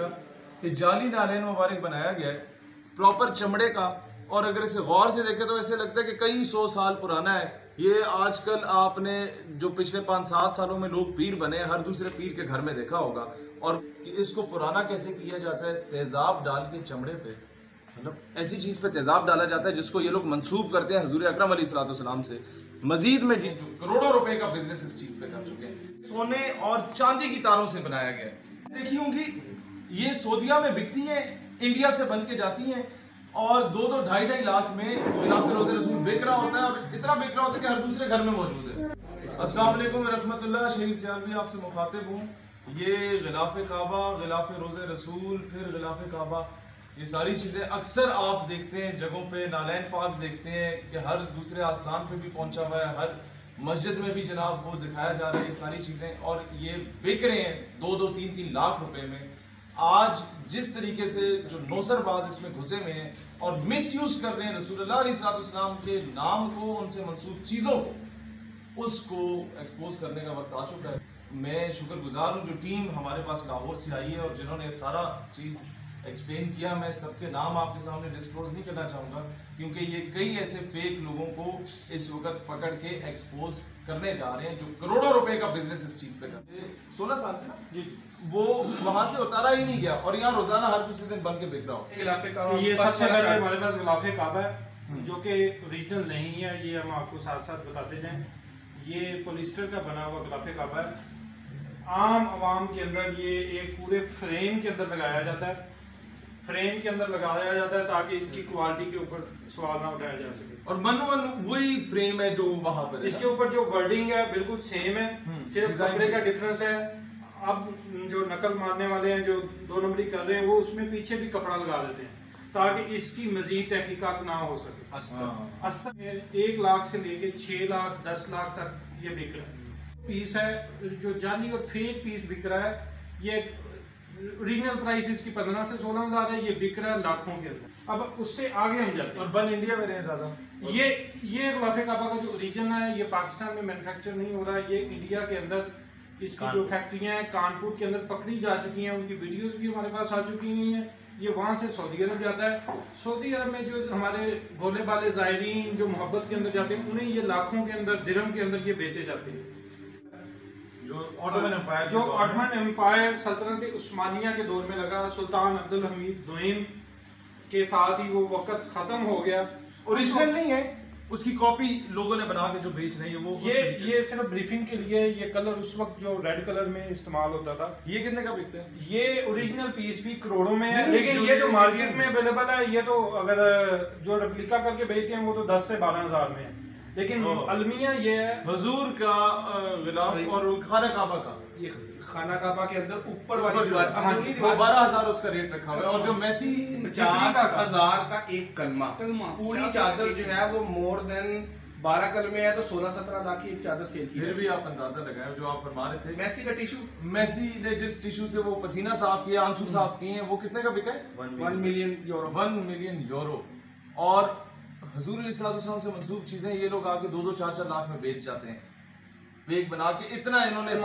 कि जाली नालैन मुबारक बनाया गया है प्रॉपर चमड़े का, और अगर इसे गौर से देखें तो ऐसे लगता है कि कई 100 साल पुराना है। ये आजकल आपने जो पिछले 5-7 सालों में लोग पीर बने हैं, हर दूसरे पीर के घर में देखा होगा। और इसको पुराना कैसे किया जाता है? तेजाब डाल के चमड़े पे, मतलब ऐसी चीज पे तेजाब डाला जाता है जिसको ये लोग मंसूब करते हैं हुजूर अकरम अलैहिस्सलाम से। मजीद में करोड़ों रुपए का बिजनेस इस चीज पे कर चुके हैं। सोने और चांदी की तारों से बनाया गया है। देखी होंगी ये सऊदीया में बिकती हैं, इंडिया से बन के जाती हैं, और 2-2 लाख में गिलाफ रोज़े रसूल बिक रहा होता है, और इतना बिक रहा होता है कि हर दूसरे घर में मौजूद है। अस्सलाम वालेकुम रहमतुल्लाह, शहीद सियालवी आपसे मुखातिब हूँ। ये गिलाफ काबा, गिलाफ रोज़े रसूल, फिर गिलाफ काबा, ये सारी चीज़ें अक्सर आप देखते हैं जगहों पे, नालैन पाक देखते हैं कि हर दूसरे आस्थान पे भी पहुंचा हुआ है, हर मस्जिद में भी जनाब वो दिखाया जा रहा है ये सारी चीज़ें, और ये बिक रहे हैं 2-3 लाख रुपए में। आज जिस तरीके से जो नौसरबाज इसमें घुसे हुए हैं और मिस यूज कर रहे हैं रसूलुल्लाह अलैहिस्सलाम के नाम को, उनसे मंसूब चीज़ों को, उसको एक्सपोज करने का वक्त आ चुका है। मैं शुक्रगुजार हूँ जो टीम हमारे पास लाहौर से आई है और जिन्होंने सारा चीज़ एक्सप्लेन किया। मैं सबके नाम आपके सामने डिस्क्लोज नहीं करना चाहूँगा क्योंकि ये कई ऐसे फेक लोगों को इस वक्त पकड़ के एक्सपोज करने जा रहे हैं जो करोड़ों रुपए का बिजनेस इस चीज़ पे करते हैं। 16 साल से ना जी, वो वहाँ से उतारा ही नहीं गया और यहाँ रोजाना हर दूसरे दिन बन के बिक रहा हो। ये सबसे पहले हमारे पास गिलाफ काबा है जो कि ओरिजिनल नहीं है, ये हम आपको साथ साथ बताते जाएं। ये पॉलिस्टर का बना हुआ गिलाफ काबा है। आम आवाम के अंदर ये एक पूरे फ्रेम के अंदर लगाया जाता है, फ्रेम के अंदर लगाया जाता है ताकि इसकी क्वालिटी के ऊपर सवाल ना उठाया जा सके। और मन वही फ्रेम है जो वहां पर है। इसके ऊपर जो वर्डिंग है बिल्कुल सेम है, सिर्फ कपड़े का डिफरेंस है। अब जो नकल मारने वाले हैं जो 2 नंबरी कर रहे हैं वो उसमें पीछे भी कपड़ा लगा देते हैं ताकि इसकी मजीद तहकीकात ना हो सके। अस्तर में 1 लाख से लेके 6 लाख 10 लाख तक ये बिक रहा है। पीस है जो जाली और फेक पीस बिक रहा है, ये ओरिजिनल प्राइस इसकी 15 से 16 हजार है, ये बिक रहा है लाखों के अंदर। अब उससे आगे हम जाते हैं और बन इंडिया में रहे ज्यादा। ये गिलाफ काबा का जो ओरिजिन है ये पाकिस्तान में मैन्युफैक्चर नहीं हो रहा है, ये इंडिया के अंदर इसकी जो फैक्ट्रियां हैं कानपुर के अंदर पकड़ी जा चुकी हैं, उनकी वीडियोस भी हमारे पास आ चुकी हुई हैं। ये वहाँ से सऊदी अरब जाता है। सऊदी अरब में जो हमारे भोले भाले ज़ायरीन जो मोहब्बत के अंदर जाते हैं उन्हें ये लाखों के अंदर दिरहम के अंदर ये बेचे जाते हैं। जो ऑटोमन एम्पायर सल्तनत उस्मानिया के दौर में लगा, सुल्तान अब्दुल हमीद दुईम के साथ ही वो वक्त खत्म हो गया। ओरिजिनल नहीं है, उसकी कॉपी लोगों ने बना के जो बेच रही है वो ये सिर्फ ब्रीफिंग के लिए। ये कलर उस वक्त जो रेड कलर में इस्तेमाल होता था। ये कितने का बिकता है? ये ओरिजिनल पीस भी करोड़ों में है, लेकिन ये जो मार्केट में अवेलेबल है ये तो अगर जो रेप्लिका करके बेचते हैं वो तो 10 से 12 हजार में है, लेकिन अलमिया ये है हुजूर का गिलाफ और खाना काबा का। ये खाना काबा के अंदर ऊपर वाली दीवार 12,000 उसका रेट रखा हुआ है। और जो मैसी 50,000 का एक कलमा पूरी चादर जो है वो मोर देन 12 कलमे है तो 16-17 लाख की एक चादर सेल की। फिर भी आप अंदाजा लगाएं जो आप फरमा रहे थे मैसी का टिश्यू, मैसी ने जिस टिश्यू से वो पसीना साफ किया, आंसू साफ किए हैं, वो कितने का बिका है? 1 मिलियन यूरो। 1 million euro. और हुजूर अलैहिस्सलाम से मंसूब चीजें ये लोग आके 2-4 लाख में बेच जाते हैं, फेक बना के। इतना इन्होंने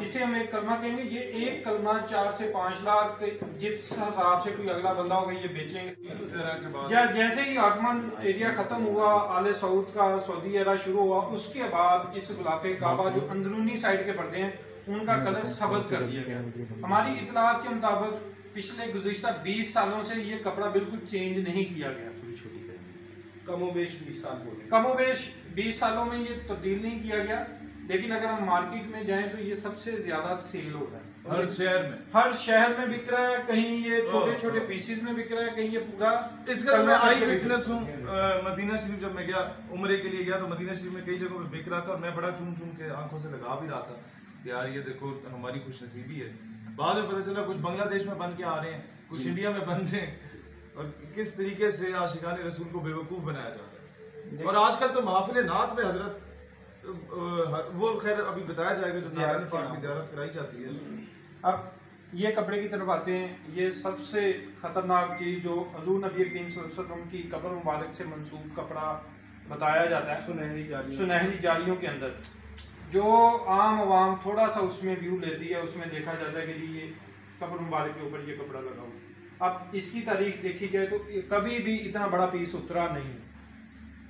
इसे हम एक कलमा कहेंगे। ये एक कलमा 4 से 5 लाख जिस हिसाब से कोई अगला बंदा होगा ये बेचेंगे। जैसे ही ऑटोमन एरिया खत्म हुआ, आले सऊद का सऊदी एरा शुरू हुआ, उसके बाद इस गिलाफ काबा जो अंदरूनी साइड के पर्दे हैं उनका कलर सब्ज कर दिया गया। हमारी इतलात के मुताबिक पिछले गुज़िश्ता 20 सालों से ये कपड़ा बिल्कुल चेंज नहीं किया गया। कमोबेश 20 साल हो गए, कमोबेश 20 सालों में ये तब्दील नहीं किया गया। लेकिन अगर हम मार्केट में जाएं तो ये सबसे ज्यादा सेल हो रहा है हर शहर में बिक रहा है। कहीं ये छोटे छोटे पीसेस में बिक रहा है, कहीं ये पूरा। इसका मैं आई विटनेस हूँ। मदीना शरीफ जब मैं गया उम्रे के लिए गया तो मदीना शरीफ में कई जगहों पे बिक रहा था और मैं बड़ा चूम चूम के आंखों से लगा भी रहा था कि यार ये देखो हमारी खुशनसीबी है। बाद में पता चला कुछ बांग्लादेश में बन के आ रहे हैं, कुछ इंडिया में बन रहे हैं, और किस तरीके से आशिकाने रसूल को बेवकूफ बनाया जाता है। और आजकल तो महफिल नात में हजरत वो खैर अभी बताया जाएगा जो नारायण पाक की ज़ियारत कराई जाती है। अब ये कपड़े की तरफ आते हैं। ये सबसे खतरनाक चीज जो हुजूर नबी करीम सल्लल्लाहु अलैहि वसल्लम की कब्र मुबारक से मंसूब कपड़ा बताया जाता है, सुनहरी जालियों के अंदर जो आम आवाम थोड़ा सा उसमें व्यू लेती है, उसमें देखा जाता है कि ये कब्र मुबारक के ऊपर ये कपड़ा लगा हुआ। अब इसकी तारीख देखी जाए तो कभी भी इतना बड़ा पीस उतरा नहीं।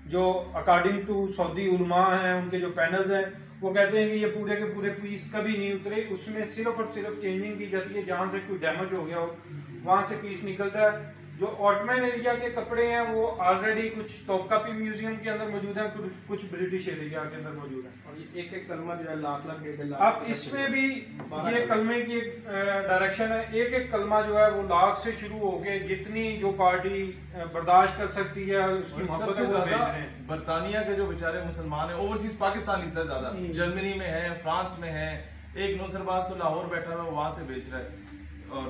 जो अकॉर्डिंग टू सऊदी उलमा हैं, उनके जो पैनल्स हैं, वो कहते हैं कि ये पूरे के पूरे पीस कभी नहीं उतरे, उसमें सिर्फ और सिर्फ चेंजिंग की जाती है। जहाँ से कोई डैमेज हो गया हो वहाँ से पीस निकलता है। जो ऑटमैन एरिया के कपड़े हैं वो ऑलरेडी कुछ तोपकापी म्यूजियम के अंदर मौजूद हैं, कुछ ब्रिटिश एरिया के अंदर मौजूद हैं। और ये एक एक कलमा जो है लाख लाख 1.5 लाख। अब इसमें भी ये कलमे की एक डायरेक्शन है। एक एक कलमा जो है वो लाख से शुरू होके जितनी जो पार्टी बर्दाश्त कर सकती है उसकी मोहब्बत है वो भेज रहे हैं। बर्तानिया के जो बेचारे मुसलमान है, ओवरसीज पाकिस्तानी से ज्यादा जर्मनी में है, फ्रांस में है, एक नौसरबाज तो लाहौर बैठा हुआ वहां से बेच रहा है और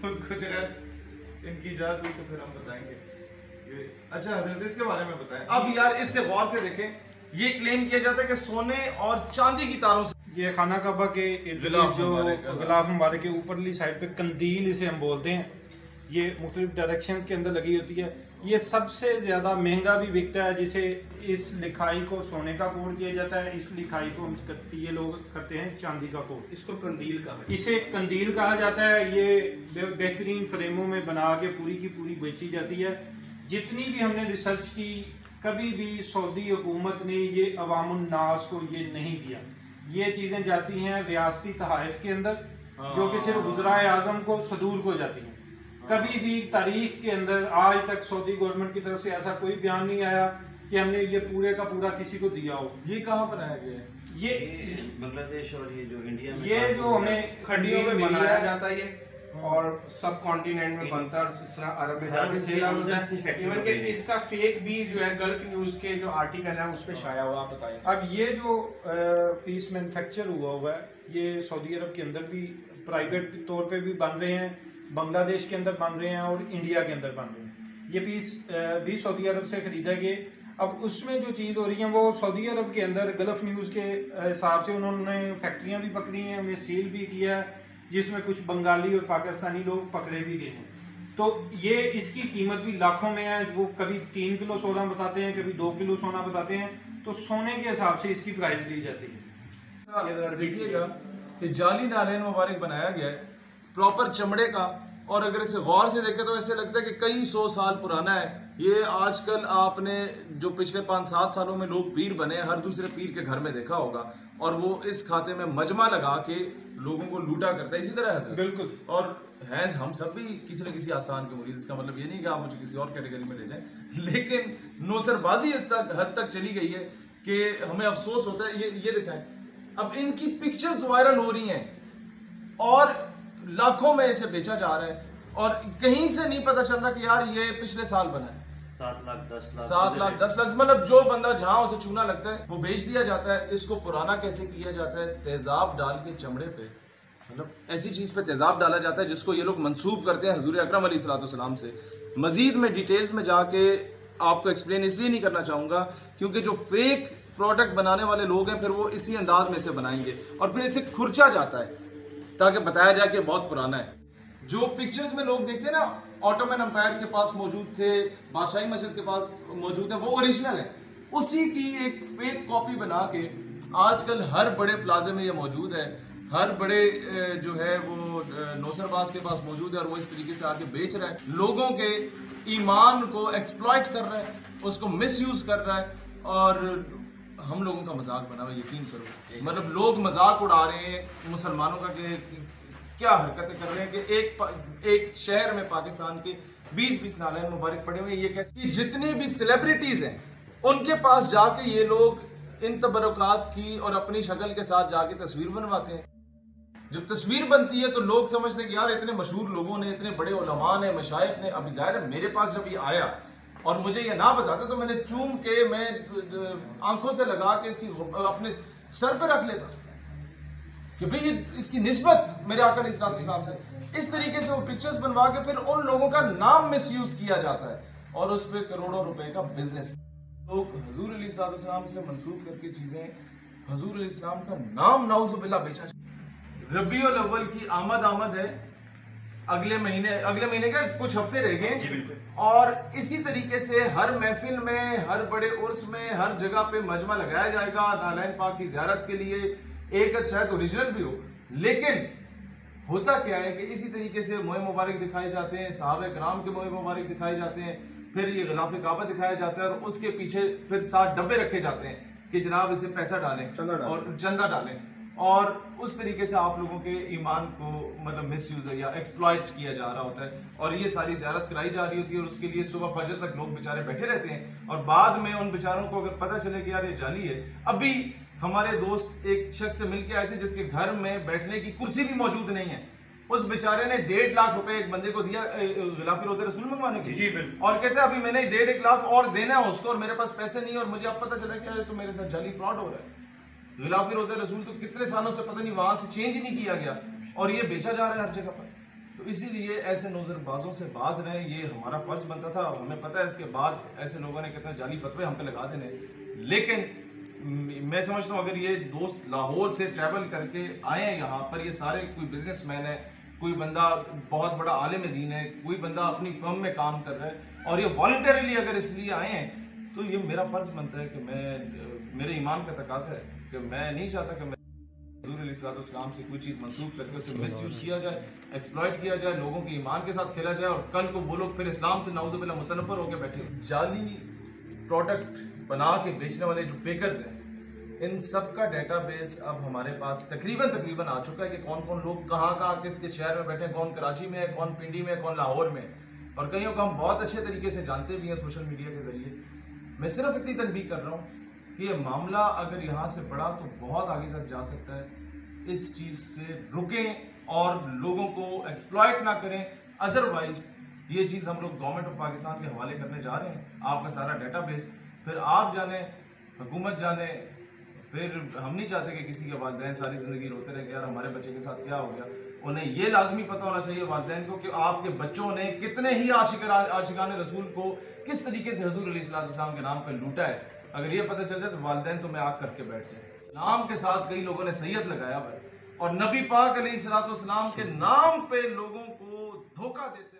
उसको जगह इनकी जात हुई तो फिर हम बताएंगे। अच्छा हजरत इसके बारे में बताएं। अब यार इससे गौर से देखें, ये क्लेम किया जाता है कि सोने और चांदी की तारों से ये खाना काबा के जो गिलाफ मुबारक के ऊपरली साइड पे कंदील इसे हम बोलते हैं, ये मुख्तलिफ डायरेक्शंस के अंदर लगी होती है। ये सबसे ज्यादा महंगा भी बिकता है, जिसे इस लिखाई को सोने का कोड किया जाता है, इस लिखाई को ये लोग करते हैं चांदी का कोड। इसको कंदील का इसे कंदील कहा जाता है। ये बेहतरीन फ्रेमों में बना के पूरी की पूरी बेची जाती है। जितनी भी हमने रिसर्च की, कभी भी सऊदी हुकूमत ने ये अवामुन नास को ये नहीं दिया। ये चीजें जाती हैं रियासती तहाइफ के अंदर, जो कि सिर्फ वज़राए आज़म को सदूर को जाती हैं। कभी भी तारीख के अंदर आज तक सऊदी गवर्नमेंट की तरफ से ऐसा कोई बयान नहीं आया कि हमने ये पूरे का पूरा किसी को दिया हो। ये कहाँ बनाया गया है? ये बांग्लादेश और ये जो इंडिया में, ये जो हमें खड्डियों में बनाया जाता है ये, और सब कॉन्टिनेंट में बनता है, अरब में जाके सेल होता है। इवन कि इसका फेक भी जो है गल्फ न्यूज के जो आर्टिकल है उसमें छाया हुआ, आप बताएं। अब ये जो पीस मैन्युफैक्चर हुआ है, ये सऊदी अरब के अंदर भी प्राइवेट तौर पे भी बन रहे हैं, बांग्लादेश के अंदर बन रहे हैं और इंडिया के अंदर बन रहे हैं। ये पीस भी सऊदी अरब से खरीदा गया। अब उसमें जो चीज़ हो रही है वो सऊदी अरब के अंदर गल्फ न्यूज़ के हिसाब से उन्होंने फैक्ट्रियां भी पकड़ी हैं, उन्हें सील भी किया है, जिसमें कुछ बंगाली और पाकिस्तानी लोग पकड़े भी गए हैं। तो ये इसकी कीमत भी लाखों में है। वो कभी 3 किलो सोना बताते हैं, कभी 2 किलो सोना बताते हैं। तो सोने के हिसाब से इसकी प्राइस दी जाती है। देखिएगा कि जाली नालेन मुबारक बनाया गया है प्रॉपर चमड़े का, और अगर इसे गौर से देखें तो ऐसे लगता है कि कई 100 साल पुराना है। ये आजकल आपने जो पिछले 5-7 सालों में लोग पीर बने, हर दूसरे पीर के घर में देखा होगा, और वो इस खाते में मजमा लगा के लोगों को लूटा करता है। इसी तरह है बिल्कुल। और है हम सब भी किसी न किसी आस्थान के मुरीद। इसका मतलब ये नहीं कि आप मुझे किसी और कैटेगरी में ले जाएं, लेकिन नौसरबाजी इस हद तक चली गई है कि हमें अफसोस होता है। ये दिखाएं, अब इनकी पिक्चर्स वायरल हो रही हैं और लाखों में इसे बेचा जा रहा है, और कहीं से नहीं पता चल रहा कि यार ये पिछले साल बना है। 7 लाख 10 लाख 7 लाख 10 लाख, मतलब जो बंदा जहां उसे चूना लगता है वो बेच दिया जाता है। इसको पुराना कैसे किया जाता है? तेजाब डाल के चमड़े पे, मतलब ऐसी चीज पे तेजाब डाला जाता है जिसको ये लोग मंसूब करते हैं हुजूर अकरम अलैहिस्सलाम से। मजीद में डिटेल्स में जाके आपको एक्सप्लेन इसलिए नहीं करना चाहूंगा क्योंकि जो फेक प्रोडक्ट बनाने वाले लोग हैं फिर वो इसी अंदाज में इसे बनाएंगे और फिर इसे खुरचा जाता है ताकि बताया जाए कि बहुत पुराना है। जो पिक्चर्स में लोग देखते हैं ना, ऑटोमन एम्पायर के पास मौजूद थे, बादशाही मस्जिद के पास मौजूद है, वो ओरिजिनल है। उसी की एक फेक कॉपी बना के आजकल हर बड़े प्लाजे में ये मौजूद है, हर बड़े जो है वो नौसरबाज के पास मौजूद है, और वो इस तरीके से आके बेच रहा है, लोगों के ईमान को एक्सप्लॉइट कर रहा है, उसको मिसयूज कर रहा है, और हम लोगों का मजाक बना हुआ, यकीन करो। मतलब लोग मजाक उड़ा रहे हैं मुसलमानों का कि क्या हरकतें कर रहे हैं कि एक शहर में पाकिस्तान के 20-20 नालैन मुबारक पड़े हुए हैं। ये कैसे जितनी भी सेलिब्रिटीज हैं उनके पास जाके ये लोग इन तबरुकात की और अपनी शक्ल के साथ जाके तस्वीर बनवाते हैं। जब तस्वीर बनती है तो लोग समझते हैं कि यार इतने मशहूर लोगों ने, इतने बड़े उलमा ने, मशाइख ने, अभी ज़ाहिर है मेरे पास जब ये आया और मुझे ये ना बताते तो मैंने चूम के, मैं आंखों से लगा के इसकी अपने सर पे रख लेता कि भाई इसकी निस्बत मेरे आका अलैहिस्सलाम से। इस तरीके से वो पिक्चर्स बनवा के फिर उन लोगों का नाम मिसयूज किया जाता है और उस पर करोड़ों रुपए का बिजनेस। लोग हुजूर अलैहिस्सलाम से मंसूब करके चीजें हुजूर अलैहिस्सलाम का नाम नाउज़ुबिल्लाह बेचा जाता है। रबीउल अव्वल की आमद है, अगले महीने के कुछ हफ्ते रह गए, और इसी तरीके से हर महफिल में, हर बड़े उर्स में, हर जगह पे मजमा लगाया जाएगा नालैन पाक की ज़ियारत के लिए। एक अच्छा है तो ओरिजिनल भी हो, लेकिन होता क्या है कि इसी तरीके से मोए मुबारक दिखाए जाते हैं, सहाबा कराम के मोए मुबारक दिखाए जाते हैं, फिर ये गिलाफ काबा दिखाया जाता है और उसके पीछे फिर 7 डब्बे रखे जाते हैं कि जनाब इसे पैसा डालें और चंदा डालें, और उस तरीके से आप लोगों के ईमान को मतलब मिसयूज या एक्सप्लॉइट किया जा रहा होता है, और ये सारी ज़ियारत कराई जा रही होती है और उसके लिए सुबह फजर तक लोग बेचारे बैठे रहते हैं, और बाद में उन बेचारों को अगर पता चले कि यार ये जाली है। अभी हमारे दोस्त एक शख्स से मिल के आए थे जिसके घर में बैठने की कुर्सी भी मौजूद नहीं है, उस बेचारे ने 1.5 लाख रुपए एक बंदे को दिया गिलाफी रोज़े रसूल मंगवाने के लिए, और कहते हैं अभी मैंने 1.5 लाख और देना है उसको और मेरे पास पैसे नहीं है, और मुझे अब पता चला कि तो मेरे साथ जाली फ्रॉड हो रहा है। गिलाफी रोज़े रसूल तो कितने सालों से पता नहीं वहां से चेंज ही नहीं किया गया और ये बेचा जा रहा है हर जगह पर। तो इसीलिए ऐसे नौजरबाजों से बाज रहे, ये हमारा फर्ज बनता था। हमें पता है इसके बाद ऐसे लोगों ने कितने जाली फतवे हम पे लगा देने, लेकिन मैं समझता हूँ अगर ये दोस्त लाहौर से ट्रैवल करके आए हैं यहाँ पर, ये सारे कोई बिजनेसमैन है, कोई बंदा बहुत बड़ा आलिम दीन है, कोई बंदा अपनी फर्म में काम कर रहा है और ये वॉलंटरीली अगर इसलिए आए हैं, तो ये मेरा फर्ज बनता है कि मेरे ईमान का तकाजा है कि मैं नहीं चाहता कि हुज़ूर अलैहिस्सलाम से कोई चीज़ मंसूब करके उसे मिसयूज किया जाए, एक्सप्लॉइट किया जाए, लोगों के ईमान के साथ खेला जाए और कल को वो लोग फिर इस्लाम से नाउज़ुबिल्लाह मुतनफ़र होकर बैठे। जाली प्रोडक्ट बना के बेचने वाले जो फेकर्स हैं, इन सब का डेटाबेस अब हमारे पास तकरीबन आ चुका है कि कौन कौन लोग कहाँ किस किस शहर में बैठे हैं, कौन कराची में है, कौन पिंडी में है, कौन लाहौर में है, और कईयों को हम बहुत अच्छे तरीके से जानते भी हैं सोशल मीडिया के जरिए। मैं सिर्फ इतनी तनबीह कर रहा हूँ कि ये मामला अगर यहाँ से बढ़ा तो बहुत आगे तक जा सकता है। इस चीज़ से रुकें और लोगों को एक्सप्लॉइट ना करें, अदरवाइज ये चीज़ हम लोग गवर्नमेंट ऑफ पाकिस्तान के हवाले करने जा रहे हैं। आपका सारा डेटाबेस फिर आप जाने, हुकूमत जाने, फिर हम नहीं चाहते कि किसी के वालिदैन सारी ज़िंदगी रोते रहे कि यार हमारे बच्चे के साथ क्या हो गया। उन्हें ये लाजमी पता होना चाहिए वालिदैन को कि आपके बच्चों ने कितने ही आशिकान रसूल को किस तरीके से हुज़ूर अलैहिस्सलाम के नाम पर लूटा है। अगर ये पता चल जाए तो वालिदैन तो मैं आग करके बैठ जाए। नाम के साथ कई लोगों ने सैयद लगाया और नबी पाक अलैहिस्सलाम के नाम पे लोगों को धोखा देते